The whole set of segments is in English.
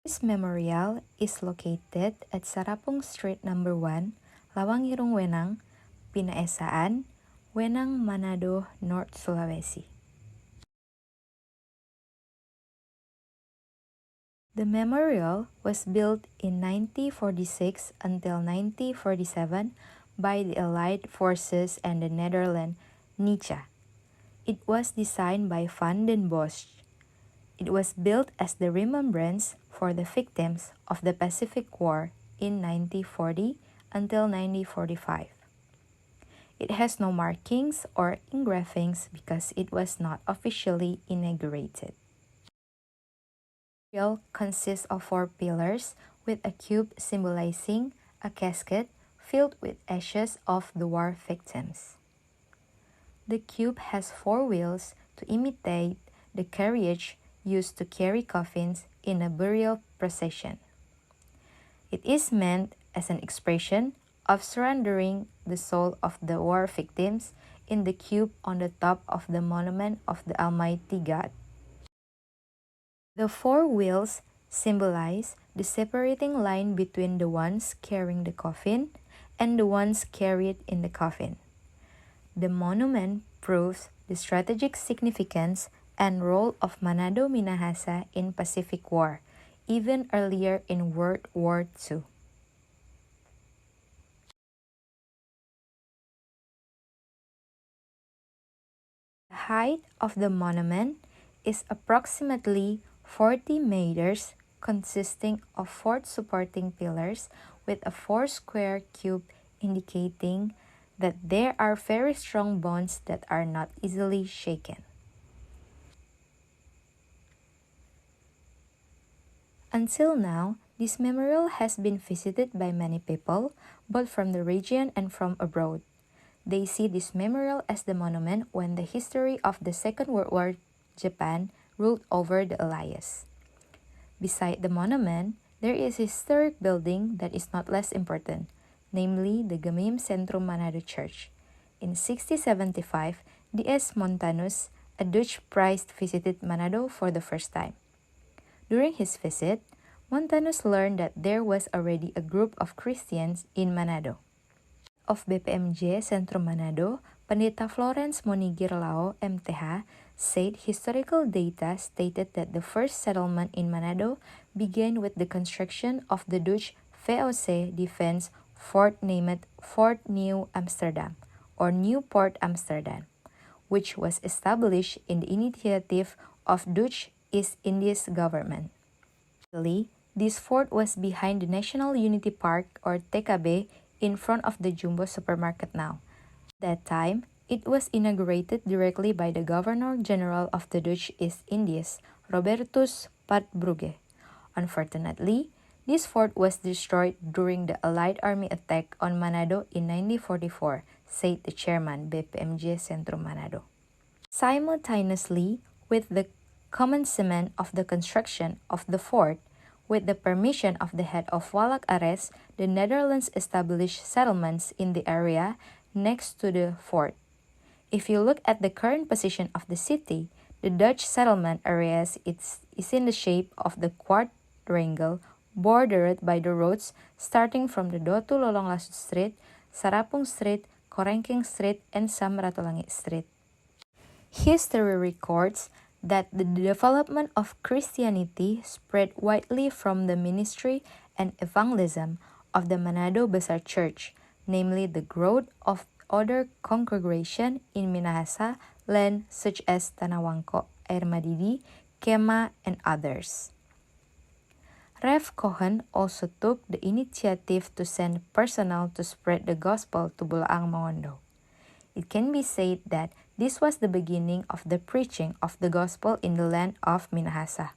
This memorial is located at Sarapung Street number 1, Lawangirung Wenang, Pinaesaan, Wenang, Manado, North Sulawesi. The memorial was built in 1946 until 1947 by the Allied Forces and the Netherlands, NICA. It was designed by Van den Bosch. It was built as the remembrance for the victims of the Pacific War in 1940 until 1945. It has no markings or engravings because it was not officially inaugurated. The memorial consists of 4 pillars with a cube symbolizing a casket filled with ashes of the war victims. The cube has 4 wheels to imitate the carriage used to carry coffins in a burial procession. It is meant as an expression of surrendering the soul of the war victims in the cube on the top of the monument of the Almighty God. The 4 wheels symbolize the separating line between the ones carrying the coffin and the ones carried in the coffin. The monument proves the strategic significance and role of Manado Minahasa in Pacific War, even earlier in World War II. The height of the monument is approximately 40 meters, consisting of 4 supporting pillars with a 4-square cube indicating that there are very strong bonds that are not easily shaken. Until now, this memorial has been visited by many people, both from the region and from abroad. They see this memorial as the monument when the history of the Second World War Japan ruled over the Allies. Beside the monument, there is a historic building that is not less important, namely the Gmim Sentrum Manado Church. In 1675, D.S. Montanus, a Dutch priest, visited Manado for the first time. During his visit, Montanus learned that there was already a group of Christians in Manado. Of BPMJ Sentrum Manado, Pendeta Florence Monigir Lao, MTH, said historical data stated that the first settlement in Manado began with the construction of the Dutch VOC defense fort named Fort New Amsterdam, or New Port Amsterdam, which was established in the initiative of Dutch East Indies government. This fort was behind the National Unity Park, or TKB, in front of the Jumbo supermarket now. At that time, it was inaugurated directly by the Governor-General of the Dutch East Indies, Robertus Padbrugge. Unfortunately, this fort was destroyed during the Allied Army attack on Manado in 1944, said the chairman, BPMJ Sentrum Manado. Simultaneously with the commencement of the construction of the fort, with the permission of the head of Walak Ares, the Netherlands established settlements in the area next to the fort. If you look at the current position of the city, the Dutch settlement areas is in the shape of the quadrangle bordered by the roads starting from the Dotu Lolong Lasu Street, Sarapung Street, Korengking Street, and Samratulangi Street. History records that the development of Christianity spread widely from the ministry and evangelism of the Manado Besar Church, namely the growth of other congregations in Minahasa land such as Tanawangko, Air Madidi, Kema, and others. Rev Cohen also took the initiative to send personnel to spread the gospel to Bulaang Mongondo. It can be said that this was the beginning of the preaching of the gospel in the land of Minahasa.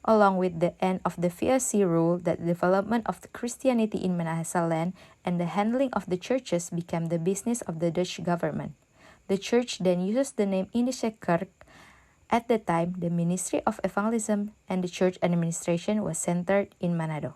Along with the end of the VOC rule, that the development of the Christianity in Minahasa land and the handling of the churches became the business of the Dutch government. The church then uses the name Indische Kerk. At the time, the Ministry of Evangelism and the church administration was centered in Manado.